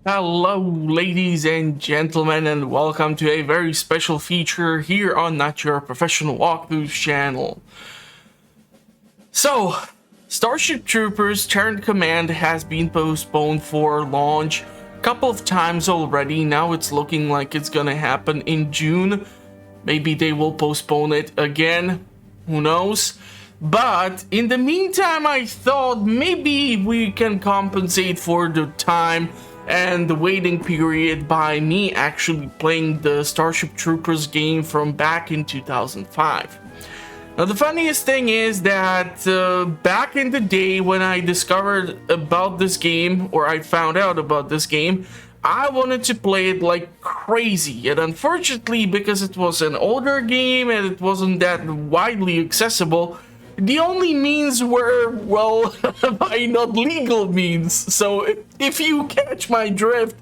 Hello, ladies and gentlemen, and welcome to a very special feature here on Not Your Professional Walkthroughs channel. So, Starship Troopers Terran Command has been postponed for launch a couple of times already. Now it's looking like it's gonna happen in June. Maybe they will postpone it again. Who knows? But in the meantime, I thought maybe we can compensate for the time and the waiting period by me actually playing the Starship Troopers game from back in 2005. Now, the funniest thing is that back in the day when I discovered about this game, or I found out about this game, I wanted to play it like crazy, and unfortunately, because it was an older game and it wasn't that widely accessible, the only means were, well, by not legal means. So if you catch my drift,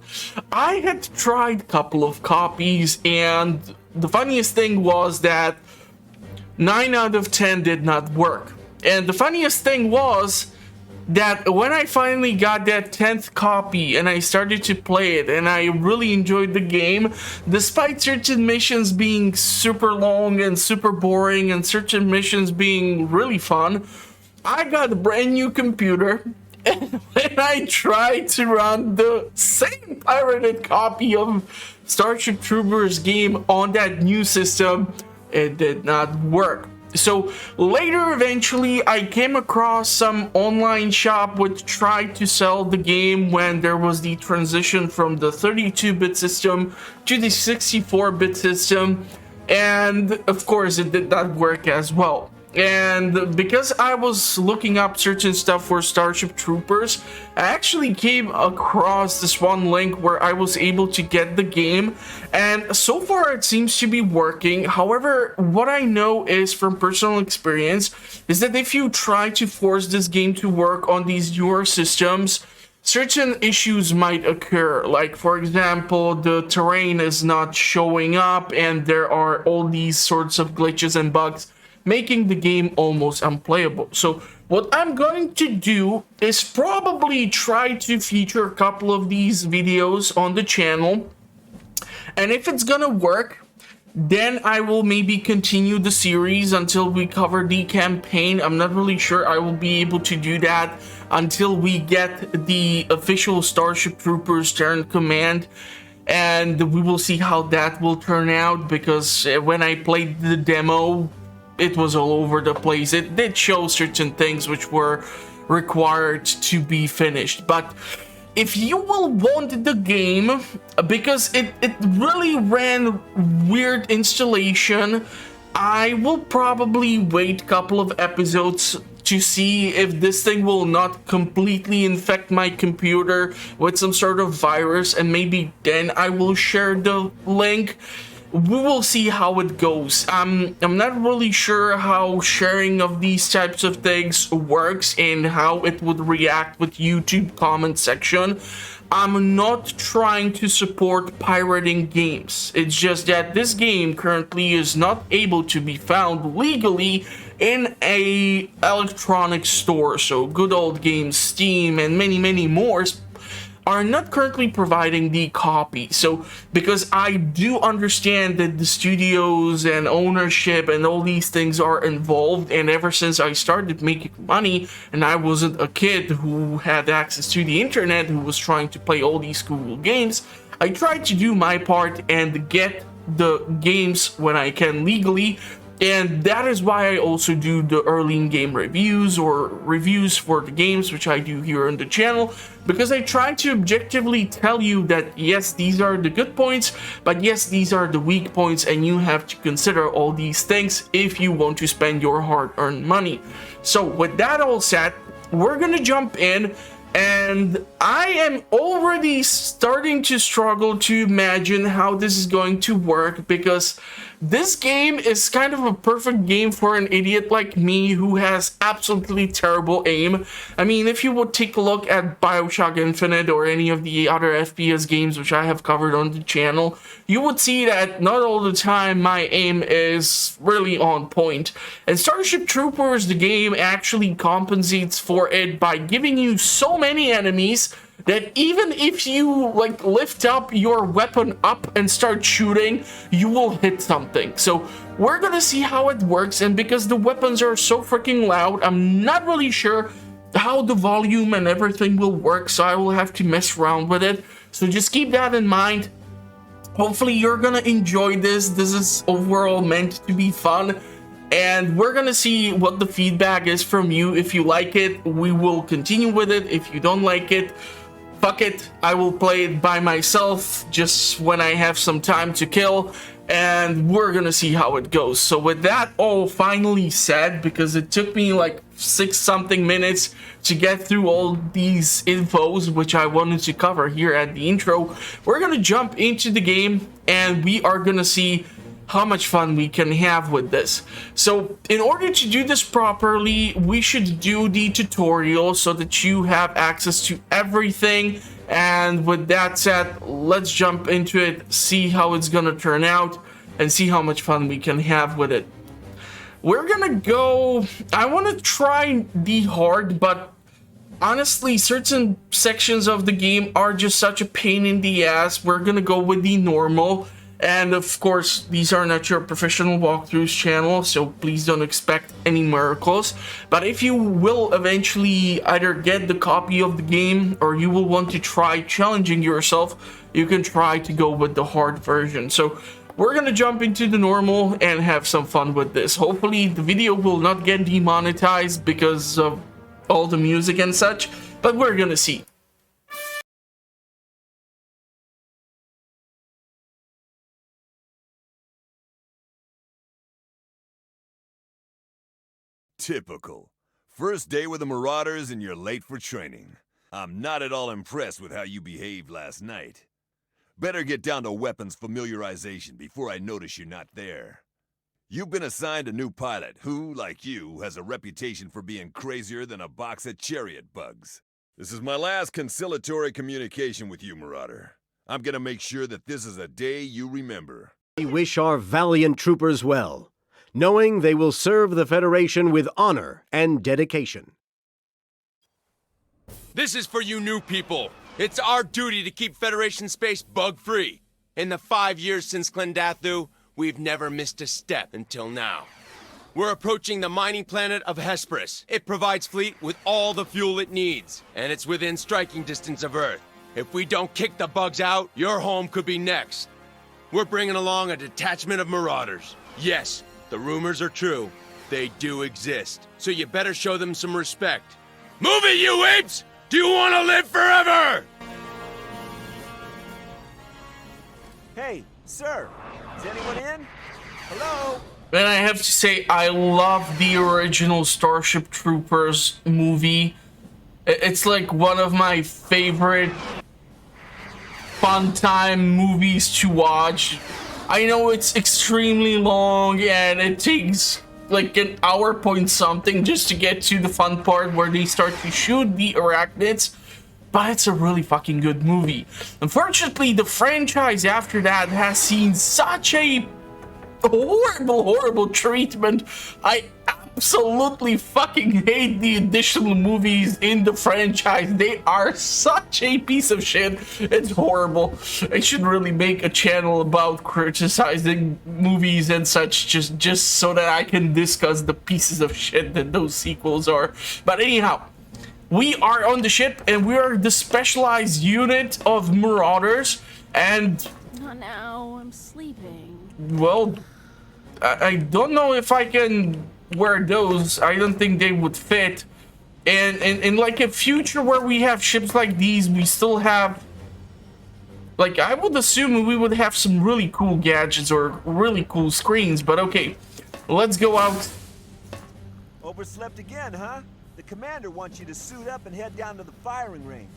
I had tried a couple of copies, and the funniest thing was that 9 out of 10 did not work. And the funniest thing was that when I finally got that 10th copy and I started to play it and I really enjoyed the game, despite certain missions being super long and super boring and certain missions being really fun, I got a brand new computer and when I tried to run the same pirated copy of Starship Troopers game on that new system, it did not work. So later, eventually, I came across some online shop which tried to sell the game when there was the transition from the 32-bit system to the 64-bit system, and of course it did not work as well. And because I was looking up certain stuff for Starship Troopers, I actually came across this one link where I was able to get the game, and so far it seems to be working. However, what I know is from personal experience is that if you try to force this game to work on these newer systems, certain issues might occur. Like, for example, the terrain is not showing up and there are all these sorts of glitches and bugs, making the game almost unplayable. So what I'm going to do is probably try to feature a couple of these videos on the channel, and if it's gonna work, then I will maybe continue the series until we cover the campaign. I'm not really sure I will be able to do that until we get the official Starship Troopers Terran Command, and we will see how that will turn out, because when I played the demo, it was all over the place. It did show certain things which were required to be finished. But if you will want the game, because it really ran weird installation, I will probably wait a couple of episodes to see if this thing will not completely infect my computer with some sort of virus, and maybe then I will share the link. We will see how it goes. I'm not really sure how sharing of these types of things works and how it would react with YouTube comment section. I'm not trying to support pirating games. It's just that this game currently is not able to be found legally in a electronic store. So Good Old Games, Steam, and many more are not currently providing the copy. So because I do understand that the studios and ownership and all these things are involved, and ever since I started making money and I wasn't a kid who had access to the internet who was trying to play all these cool games, I tried to do my part and get the games when I can legally. And that is why I also do the early in-game reviews or reviews for the games, which I do here on the channel, because I try to objectively tell you that yes, these are the good points, but yes, these are the weak points, and you have to consider all these things if you want to spend your hard-earned money. So with that all said, we're gonna jump in, and I am already starting to struggle to imagine how this is going to work, because this game is kind of a perfect game for an idiot like me who has absolutely terrible aim. I mean, if you would take a look at BioShock Infinite or any of the other FPS games which I have covered on the channel, you would see that not all the time my aim is really on point. And Starship Troopers, the game, actually compensates for it by giving you so many enemies that even if you like lift up your weapon up and start shooting, you will hit something. So we're gonna see how it works, and because the weapons are so freaking loud, I'm not really sure how the volume and everything will work, so I will have to mess around with it. So just keep that in mind. Hopefully you're gonna enjoy this. This is overall meant to be fun, and we're gonna see what the feedback is from you. If you like it, we will continue with it. If you don't like it, fuck it, I will play it by myself just when I have some time to kill, and we're gonna see how it goes. So with that all finally said, because it took me like 6-something minutes to get through all these infos which I wanted to cover here at the intro, we're gonna jump into the game and we are gonna see how much fun we can have with this. So in order to do this properly, we should do the tutorial so that you have access to everything. And with that said, let's jump into it, see how it's gonna turn out, and see how much fun we can have with it. We're gonna go, I wanna try the hard, but honestly, certain sections of the game are just such a pain in the ass. We're gonna go with the normal. And of course, these are not your professional walkthroughs channel, so please don't expect any miracles. But if you will eventually either get the copy of the game or you will want to try challenging yourself, you can try to go with the hard version. So we're gonna jump into the normal and have some fun with this. Hopefully the video will not get demonetized because of all the music and such, but we're gonna see. Typical. First day with the Marauders and you're late for training. I'm not at all impressed with how you behaved last night. Better get down to weapons familiarization before I notice you're not there. You've been assigned a new pilot who, like you, has a reputation for being crazier than a box of chariot bugs. This is my last conciliatory communication with you, Marauder. I'm gonna make sure that this is a day you remember. We wish our valiant troopers well, knowing they will serve the Federation with honor and dedication. This is for you new people. It's our duty to keep Federation space bug-free. In the 5 years since Clendathu, we've never missed a step until now. We're approaching the mining planet of Hesperus. It provides fleet with all the fuel it needs, and it's within striking distance of Earth. If we don't kick the bugs out, your home could be next. We're bringing along a detachment of Marauders. Yes, the rumors are true. They do exist. So you better show them some respect. Move it, you apes! Do you want to live forever? Hey, sir, is anyone in? Hello? And I have to say, I love the original Starship Troopers movie. It's like one of my favorite fun time movies to watch. I know it's extremely long and it takes like an hour point something just to get to the fun part where they start to shoot the arachnids, but it's a really fucking good movie. Unfortunately, the franchise after that has seen such a horrible treatment. I absolutely fucking hate the additional movies in the franchise. They are such a piece of shit. It's horrible. I should really make a channel about criticizing movies and such, just so that I can discuss the pieces of shit that those sequels are. But anyhow, we are on the ship and we are the specialized unit of Marauders, and Not now, I'm sleeping. well, I don't know if I can wear those. I don't think they would fit. And in like a future where we have ships like these, we still have, like, I would assume we would have some really cool gadgets or really cool screens, but okay, let's go out. Overslept again, huh? The commander wants you to suit up and head down to the firing range.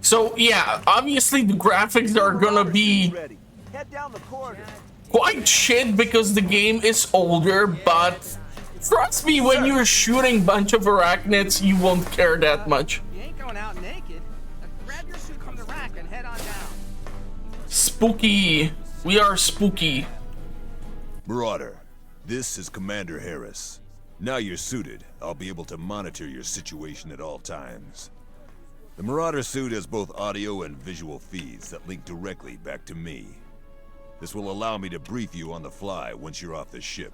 So yeah, obviously the graphics are gonna be Ready. Head down the corridor. quite shit because the game is older, but trust me, when you're shooting a bunch of arachnids, you won't care that much. You ain't going out naked. Grab your suit from the rack and head on down. Spooky. We are spooky. Marauder, this is Commander Harris. Now you're suited, I'll be able to monitor your situation at all times. The Marauder suit has both audio and visual feeds that link directly back to me. This will allow me to brief you on the fly once you're off the ship.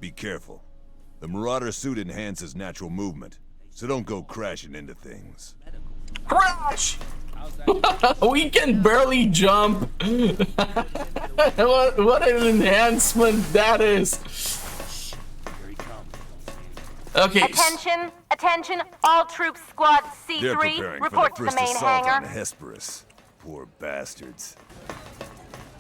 Be careful. The Marauder suit enhances natural movement, so don't go crashing into things. Crash! We can barely jump. what an enhancement that is. Okay. Attention, all troops, squad They're C3, preparing report for to the the first main assault on hangar. Hesperus. Poor bastards.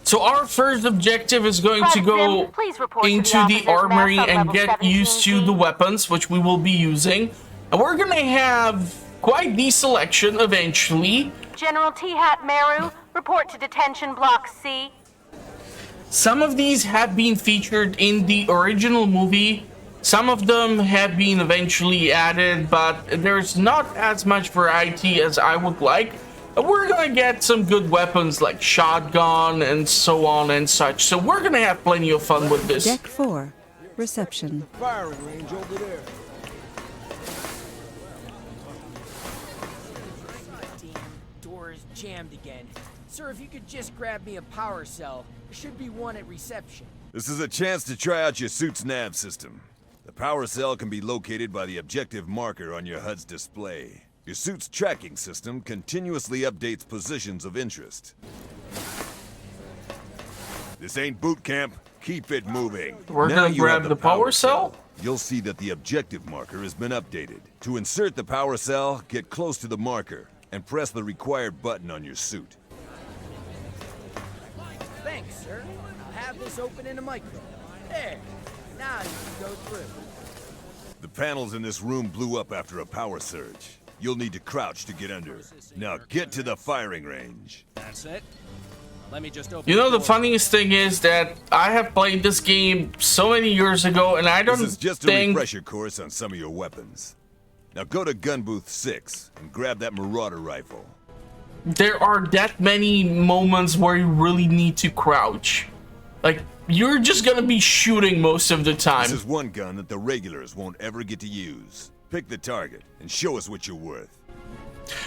So our first objective is going to go Please report to into the the officers' armory mess on and level get used to 17C. the weapons, which we will be using. And we're gonna have quite the selection eventually. General T-Hat Meru, report to detention block C. Some of these have been featured in the original movie. Some of them have been eventually added, but there's not as much variety as I would like. We're gonna get some good weapons like shotgun and so on and such. So we're gonna have plenty of fun with this. Deck 4. Reception. Firing range over there. Damn, door is jammed again. Sir, if you could just grab me a power cell, there should be one at reception. This is a chance to try out your suit's nav system. The power cell can be located by the objective marker on your HUD's display. Your suit's tracking system continuously updates positions of interest. This ain't boot camp. Keep it moving. We're Now gonna you have grab the power cell. You'll see that the objective marker has been updated. To insert the power cell, get close to the marker and press the required button on your suit. Thanks, sir. I'll have this open in a micro. There. Now you can go through. The panels in this room blew up after a power surge. You'll need to crouch to get under. Now get to the firing range. That's it. Let me just open You know, the door. funniest thing is that I have played this game so many years ago, and I don't This is just a think refresher course on some of your weapons. Now go to gun booth 6 and grab that Marauder rifle. there are that many moments where you really need to crouch. Like, you're just gonna be shooting most of the time. This is one gun that the regulars won't ever get to use. Pick the target and show us what you're worth.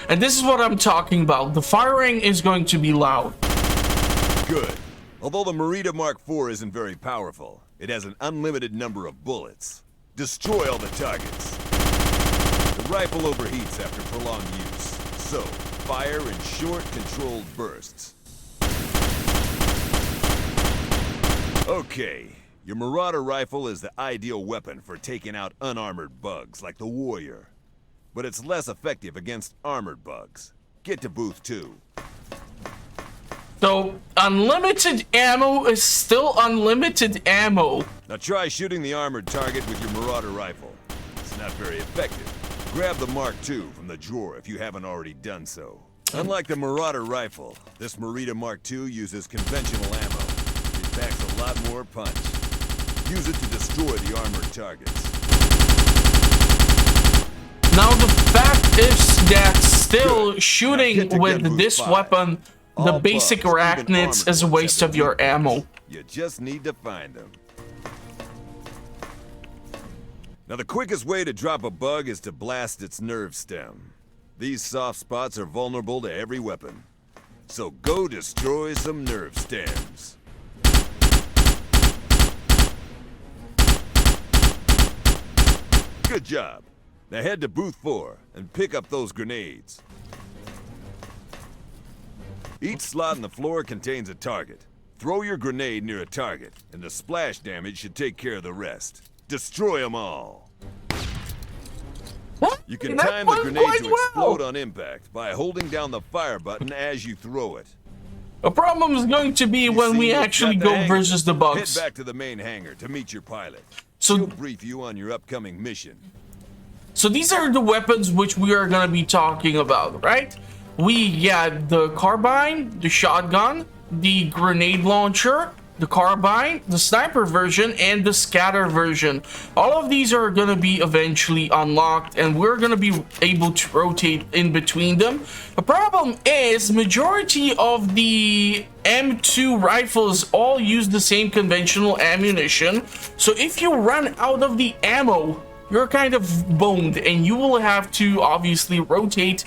And this is what I'm talking about. The firing is going to be loud. Good. Although the Merida Mark IV isn't very powerful, it has an unlimited number of bullets. Destroy all the targets. The rifle overheats after prolonged use, so fire in short, controlled bursts. Okay, your Marauder rifle is the ideal weapon for taking out unarmored bugs like the Warrior. But it's less effective against armored bugs. Get to booth 2. So, unlimited ammo is still unlimited ammo. Now try shooting the armored target with your Marauder rifle. It's not very effective. Grab the Mark II from the drawer if you haven't already done so. Unlike the Marauder rifle, this Merida Mark II uses conventional ammo. It packs a lot more punch. Use it to destroy the armored targets. Now the fact is that still Good. shooting Now get to gun with booth this 5. weapon, the All basic bugs, even arachnids, armored is a ones, waste have of your weakness. ammo. You just need to find them. Now the quickest way to drop a bug is to blast its nerve stem. These soft spots are vulnerable to every weapon. So go destroy some nerve stems. Good job. Now head to booth 4 and pick up those grenades. Each slot in the floor contains a target. Throw your grenade near a target, and the splash damage should take care of the rest. Destroy them all. What? You can That time the went grenade quite to well. explode on impact by holding down the fire button as you throw it. The problem is going to be when You we see, you've actually got the go hangar. versus the bugs. Head back to the main hangar to meet your pilot. So- She'll brief you on your upcoming mission. So these are the weapons which we are gonna be talking about, right? We got the carbine, the shotgun, the grenade launcher, the carbine, the sniper version, and the scatter version. All of these are gonna be eventually unlocked, and we're gonna be able to rotate in between them. The problem is, majority of the M2 rifles all use the same conventional ammunition. So if you run out of the ammo, you're kind of boned, and you will have to obviously rotate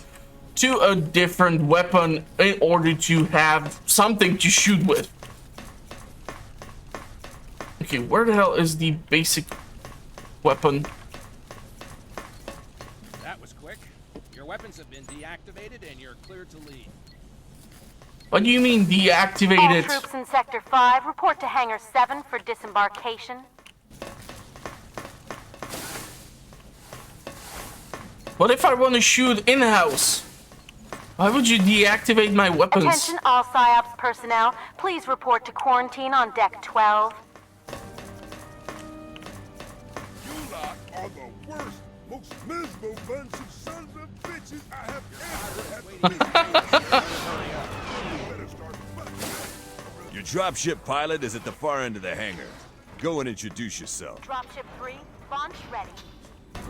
to a different weapon in order to have something to shoot with. Okay, where the hell is the basic weapon? That was quick. Your weapons have been deactivated and you're clear to leave. What do you mean All deactivated? troops in Sector 5 report to Hangar 7 for disembarkation. What if I want to shoot in-house? Why would you deactivate my weapons? Attention all PSYOPs personnel, please report to quarantine on Deck 12. You lot are the worst, most miserable bunch of sons of bitches I have ever had to meet. Your dropship pilot is at the far end of the hangar. Go and introduce yourself. Dropship 3, launch ready.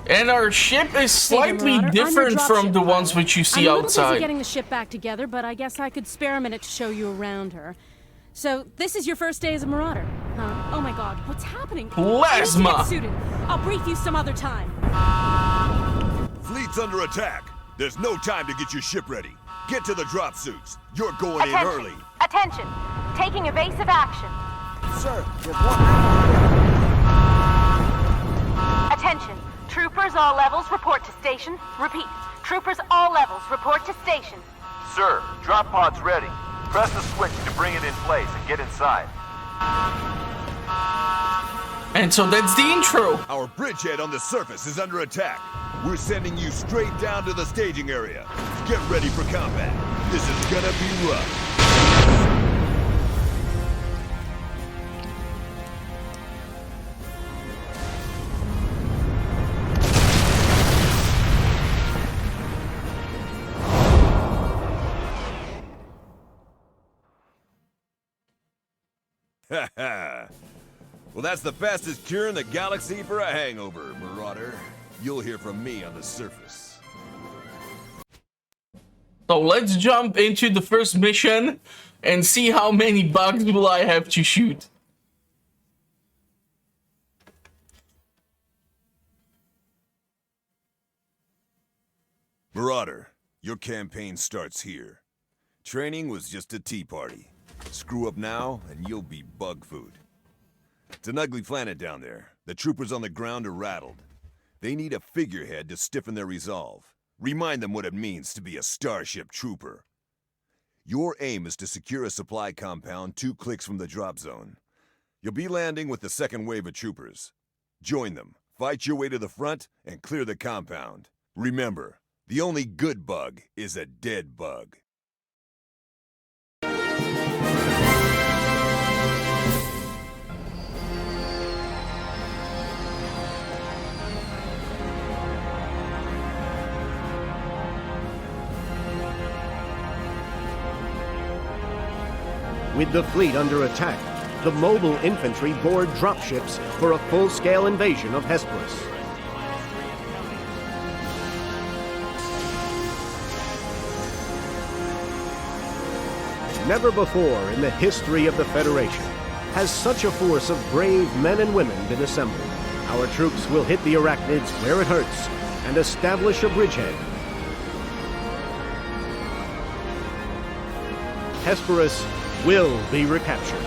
And our ship is slightly Marauder, I'm your different from dropship the ones pilot. which you see I'm a little outside. busy getting the ship back together, but I guess I could spare a minute to show you around her. So, this is your first day as a Marauder, huh? Oh my god, what's happening? Plasma! I need to get suited. I'll brief you some other time. Fleet's under attack. There's no time to get your ship ready. Get to the drop suits. You're going in early. Attention! Taking evasive action. Sir, there's one. Attention! Troopers all levels report to station. Repeat. Troopers all levels report to station. Sir, drop pod's ready. Press the switch to bring it in place and get inside. And so that's the intro. Our bridgehead on the surface is under attack. We're sending you straight down to the staging area. Get ready for combat. This is gonna be rough. Well, that's the fastest cure in the galaxy for a hangover, Marauder. You'll hear from me on the surface. So let's jump into the first mission and see how many bugs will I have to shoot. Marauder, your campaign starts here. Training was just a tea party. Screw up now, and you'll be bug food. It's an ugly planet down there. The troopers on the ground are rattled. They need a figurehead to stiffen their resolve. Remind them what it means to be a Starship Trooper. Your aim is to secure a supply compound 2 clicks from the drop zone. You'll be landing with the second wave of troopers. Join them, fight your way to the front, and clear the compound. Remember, the only good bug is a dead bug. With the fleet under attack, the mobile infantry board dropships for a full-scale invasion of Hesperus. Never before in the history of the Federation has such a force of brave men and women been assembled. Our troops will hit the arachnids where it hurts and establish a bridgehead. Hesperus will be recaptured.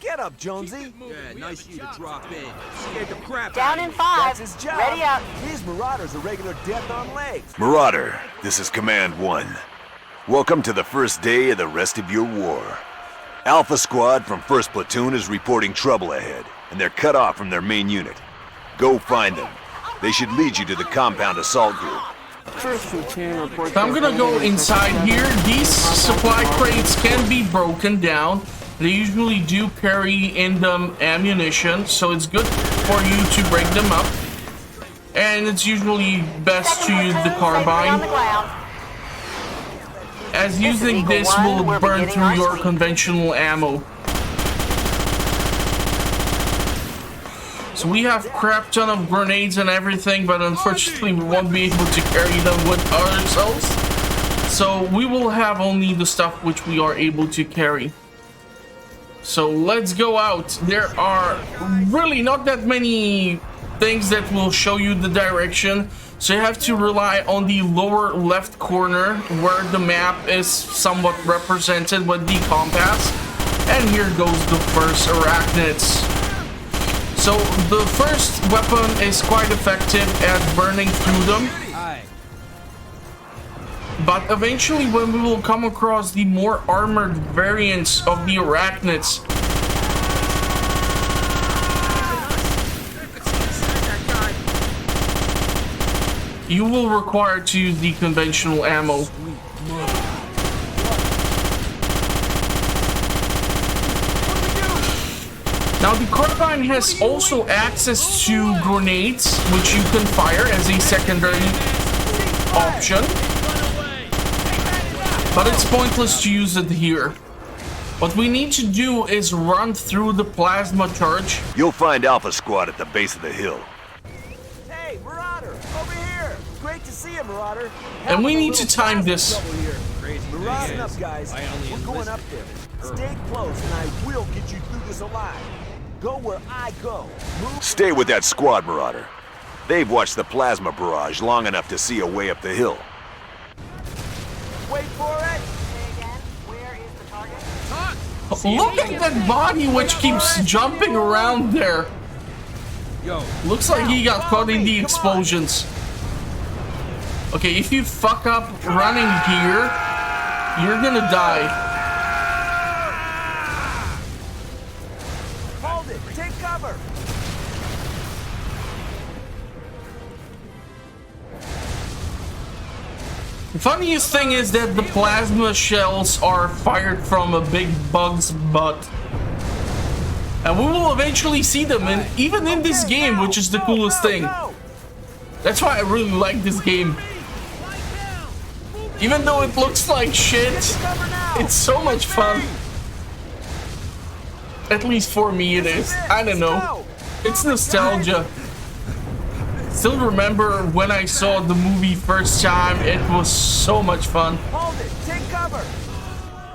Get up, Jonesy. Yeah, nice of you to drop in. Scared the crap Down out in of 5. That's his job. Ready up. These Marauders are regular death on legs. Marauder, this is Command 1. Welcome to the first day of the rest of your war. Alpha Squad from 1st Platoon is reporting trouble ahead, and they're cut off from their main unit. Go find them. They should lead you to the compound assault group. I'm gonna go inside here. These supply crates can be broken down. They usually do carry in them ammunition, so it's good for you to break them up. And it's usually best to use the carbine. as using this will burn through your conventional ammo. So we have crap ton of grenades and everything, but unfortunately we won't be able to carry them with ourselves. So we will have only the stuff which we are able to carry. So let's go out. There are really not that many things that will show you the direction. So you have to rely on the lower left corner where the map is somewhat represented with the compass. And here goes the first arachnids. So the first weapon is quite effective at burning through them. But eventually when we will come across the more armored variants of the arachnids, you will require to use the conventional ammo. Now the carbine has also access to grenades, which you can fire as a secondary option. But it's pointless to use it here. What we need to do is run through the plasma charge. You'll find Alpha Squad at the base of the hill. Hey, Marauder, over here. Great to see you, Marauder. And we need to time this. Marauding up, guys. We're going up there. Stay close, and I will get you through this alive. Go where I go. Move. Stay with that squad, Marauder. They've watched the plasma barrage long enough to see a way up the hill. Wait for it. Where is the target? Look at that body which keeps jumping around there. Yo, looks like he got caught in the explosions. Okay, if you fuck up running here, you're gonna die. Hold it. Take cover. The funniest thing is that the plasma shells are fired from a big bug's butt. And we will eventually see them even in this game, which is the coolest thing. That's why I really like this game. Even though it looks like shit, it's so much fun. At least for me it is. I don't know. It's nostalgia. Still remember when I saw the movie first time, it was so much fun. Hold it. Take cover.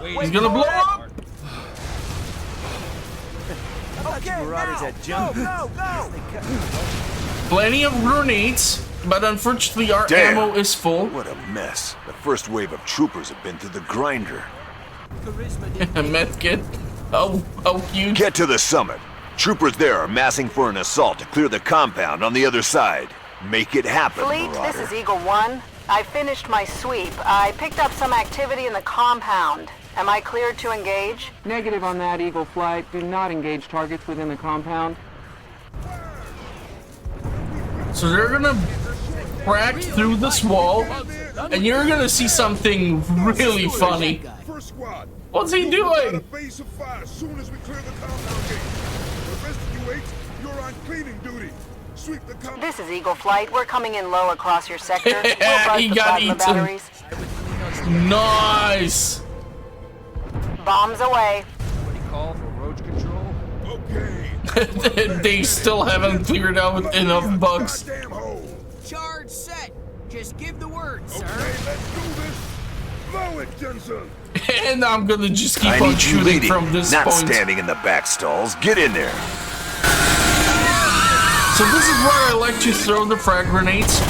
He's gonna blow up. Okay, Marauders had jump. Go, go, go. Plenty of grenades, but unfortunately our Damn. ammo is full. What a mess. The first wave of troopers have been through the grinder. Medkit. How cute. Get to the summit. Troopers there are massing for an assault to clear the compound on the other side. Make it happen, Fleet, Marauder. this is Eagle 1. I finished my sweep. I picked up some activity in the compound. Am I cleared to engage? Negative on that, Eagle Flight. Do not engage targets within the compound. So they're gonna crack through this wall, and you're gonna see something really funny. What's he doing? This is Eagle Flight. We're coming in low across your sector. We'll buzz He the got plasma eaten. batteries. Nice. Bombs away. call for road control? Okay. They still haven't cleared out enough bugs. Charge set. Just give the word, sir. Okay, let's do this. Blow it, Jensen. And I'm gonna just keep I on need you shooting leading, from this not point. standing in the back stalls. Get in there. So this is where I like to throw the frag grenades.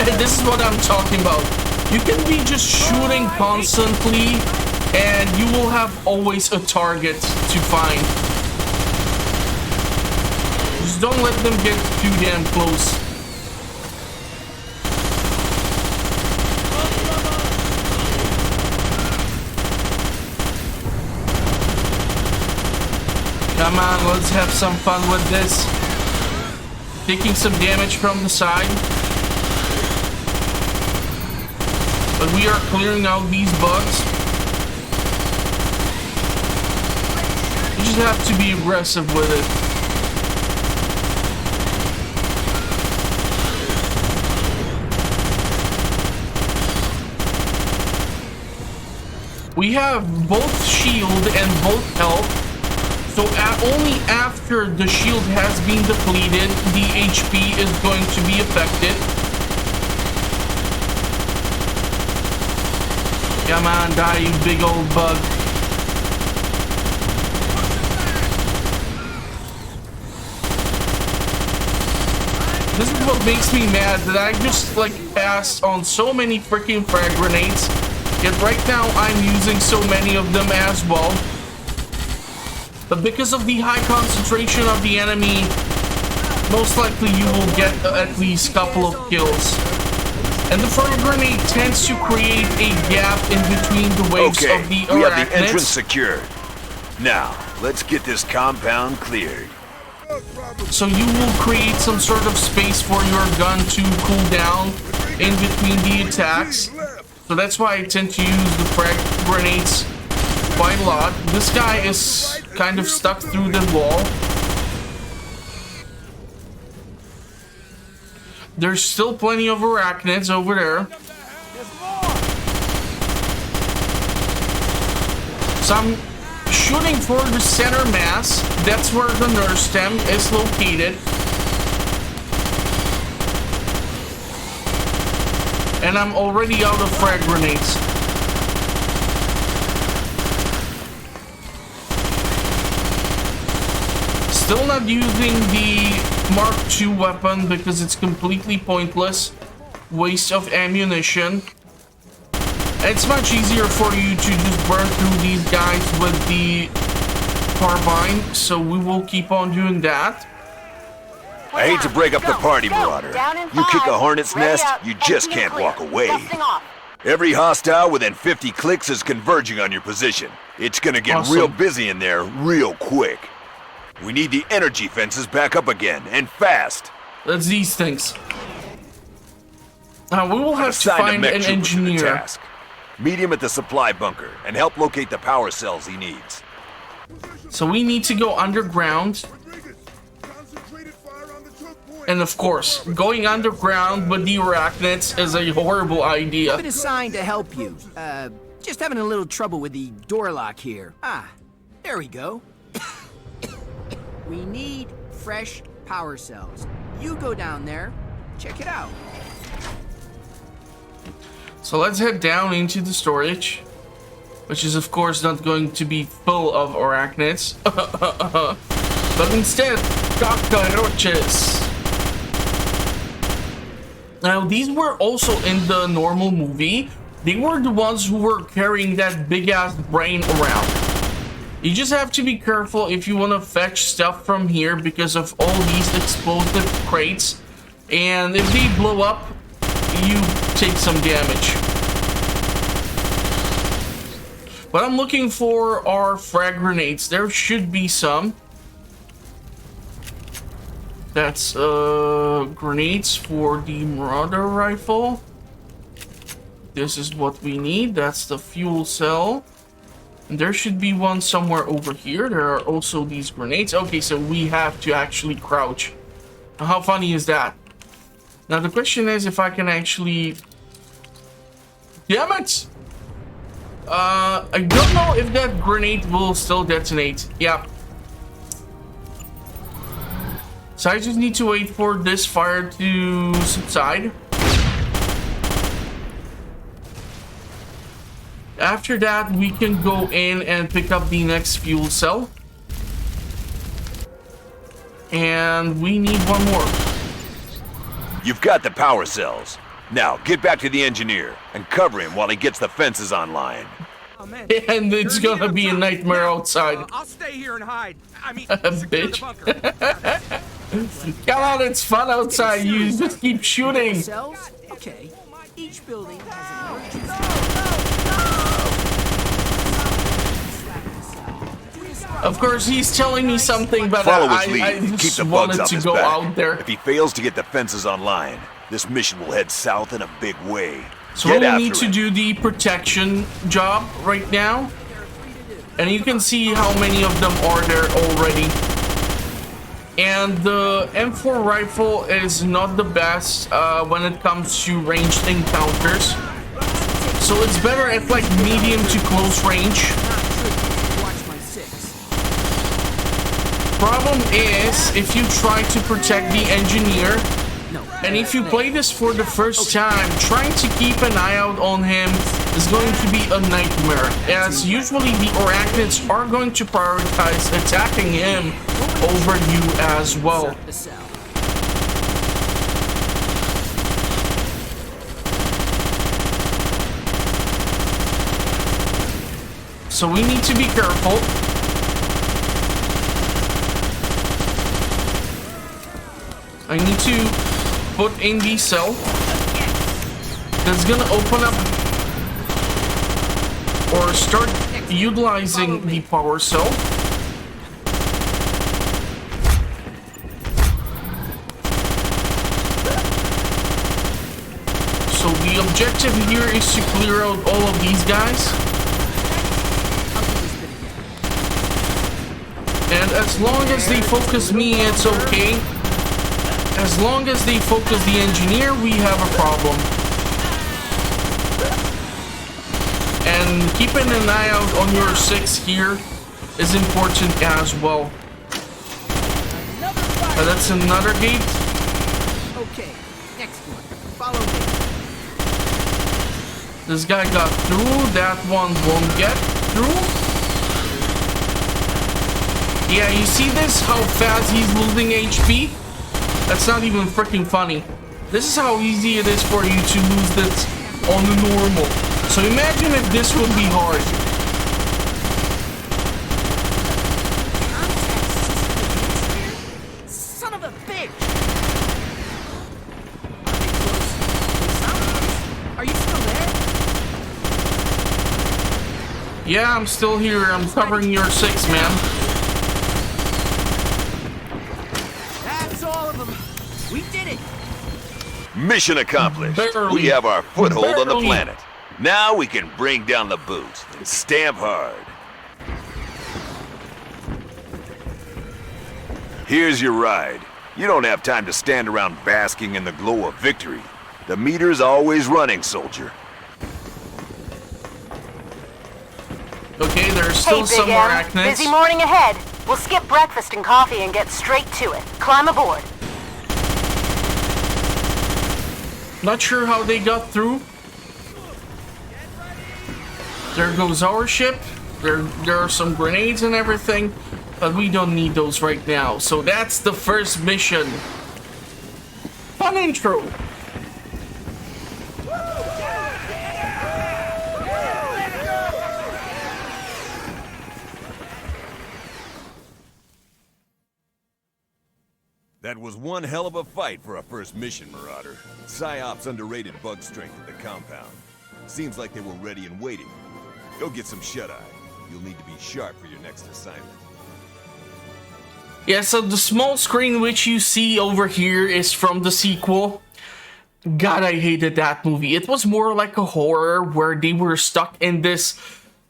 And this is what I'm talking about. You can be just shooting constantly, and you will have always a target to find. Just don't let them get too damn close. Come on, let's have some fun with this. Taking some damage from the side. But we are clearing out these bugs. You just have to be aggressive with it. We have both shield and both health. So only after the shield has been depleted, the HP is going to be affected. Come on, die, you big old bug. This is what makes me mad, that I just like passed on so many freaking frag grenades, yet right now I'm using so many of them as well. But because of the high concentration of the enemy, most likely you will get at least a couple of kills. And the frag grenade tends to create a gap in between the waves of the arachnids. We have the entrance secured. Now, let's get this compound cleared. So you will create some sort of space for your gun to cool down in between the attacks. So that's why I tend to use the frag grenades quite a lot. This guy is kind of stuck through the wall. There's still plenty of arachnids over there. So I'm shooting for the center mass. That's where the nerve stem is located. And I'm already out of frag grenades. Still not using the Mark II weapon because it's completely pointless. Waste of ammunition. It's much easier for you to just burn through these guys with the carbine, so we will keep on doing that. I hate to break up the party, Marauder. You kick a hornet's nest, you just can't walk away. Every hostile within 50 clicks is converging on your position. It's gonna get real busy in there real quick. We need the energy fences back up again, and fast. That's these things. Now we will have to find an engineer. Meet him at the supply bunker and help locate the power cells he needs. So we need to go underground. And of course, going underground with the arachnids is a horrible idea. I've been assigned to help you. Just having a little trouble with the door lock here. Ah, there we go. We need fresh power cells. You go down there, check it out. So let's head down into the storage, which is of course not going to be full of arachnids, but instead cockroaches. Now these were also in the normal movie. They were the ones who were carrying that big ass brain around. You just have to be careful if you want to fetch stuff from here because of all these explosive crates, and if they blow up, you take some damage. What I'm looking for are frag grenades. There should be some. That's grenades for the Marauder rifle. This is what we need. That's the fuel cell. And there should be one somewhere over here. There are also these grenades. Okay, so we have to actually crouch. Now, how funny is that? Now the question is if I can actually... Damn it! I don't know if that grenade will still detonate. Yeah. So I just need to wait for this fire to subside. After that, we can go in and pick up the next fuel cell. And we need one more. You've got the power cells. Now, get back to the engineer and cover him while he gets the fences online. Oh, man. And it's gonna be a nightmare outside. I'll stay here and hide. I mean, bitch. Come on, it's fun outside. You just keep shooting. Cells? Okay. Each building has an emergency. Of course, he's telling me something, but Follow his lead. I Keep just the bugs wanted off to his go back. out there. If he fails to get the fences online, this mission will head south in a big way. So Get we'll need after to him. do the protection job right now. And you can see how many of them are there already. And the M4 rifle is not the best when it comes to ranged encounters. So it's better at like medium to close range. Problem is, if you try to protect the engineer, and if you play this for the first time, trying to keep an eye out on him is going to be a nightmare, as usually the arachnids are going to prioritize attacking him over you as well. So we need to be careful. I need to put in the cell that's gonna open up or start utilizing the power cell. So the objective here is to clear out all of these guys. And as long as they focus me, it's okay. As long as they focus the engineer, we have a problem. And keeping an eye out on your 6 here is important as well. That's another gate. Okay, next one. Follow me. This guy got through. That one won't get through. Yeah, you see this? How fast he's losing HP? That's not even freaking funny. This is how easy it is for you to lose this on the normal. So imagine if this would be hard. Son of a bitch! Are you still there? Yeah, I'm still here. I'm covering your 6, man. We did it! Mission accomplished. Barely. We have our foothold on the Barely. planet. Now we can bring down the boot and stamp hard. Here's your ride. You don't have time to stand around basking in the glow of victory. The meter's always running, soldier. Okay, there's still Hey, some Big M. arachnids. Busy morning ahead. We'll skip breakfast and coffee and get straight to it. Climb aboard. Not sure how they got through. There goes our ship. There are some grenades and everything, but we don't need those right now. So that's the first mission. Fun intro. That was one hell of a fight for a first mission, Marauder. PsyOps underrated bug strength at the compound. Seems like they were ready and waiting. Go get some shut-eye. You'll need to be sharp for your next assignment. Yeah, so the small screen which you see over here is from the sequel. God, I hated that movie. It was more like a horror where they were stuck in this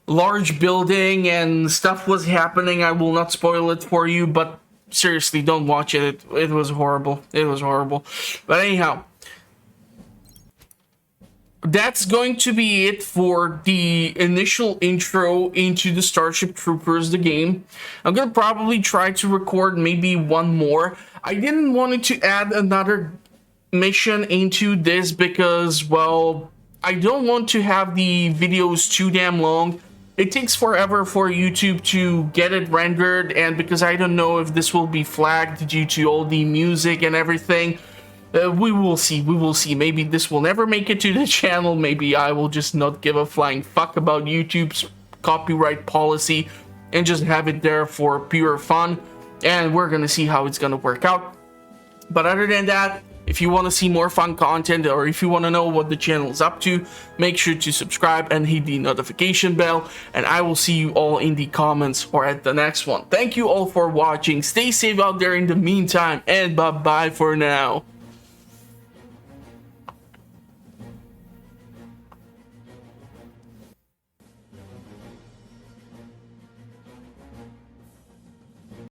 large building and stuff was happening. I will not spoil it for you, but seriously, don't watch it. It was horrible. It was horrible. But anyhow, that's going to be it for the initial intro into the Starship Troopers, the game. I'm going to probably try to record maybe one more. I didn't want to add another mission into this because, well, I don't want to have the videos too damn long. It takes forever for YouTube to get it rendered, and because I don't know if this will be flagged due to all the music and everything, we will see. We will see. Maybe this will never make it to the channel. Maybe I will just not give a flying fuck about YouTube's copyright policy and just have it there for pure fun. And we're gonna see how it's gonna work out. But other than that, if you want to see more fun content or if you want to know what the channel is up to, make sure to subscribe and hit the notification bell. And I will see you all in the comments or at the next one. Thank you all for watching. Stay safe out there in the meantime, and bye-bye for now.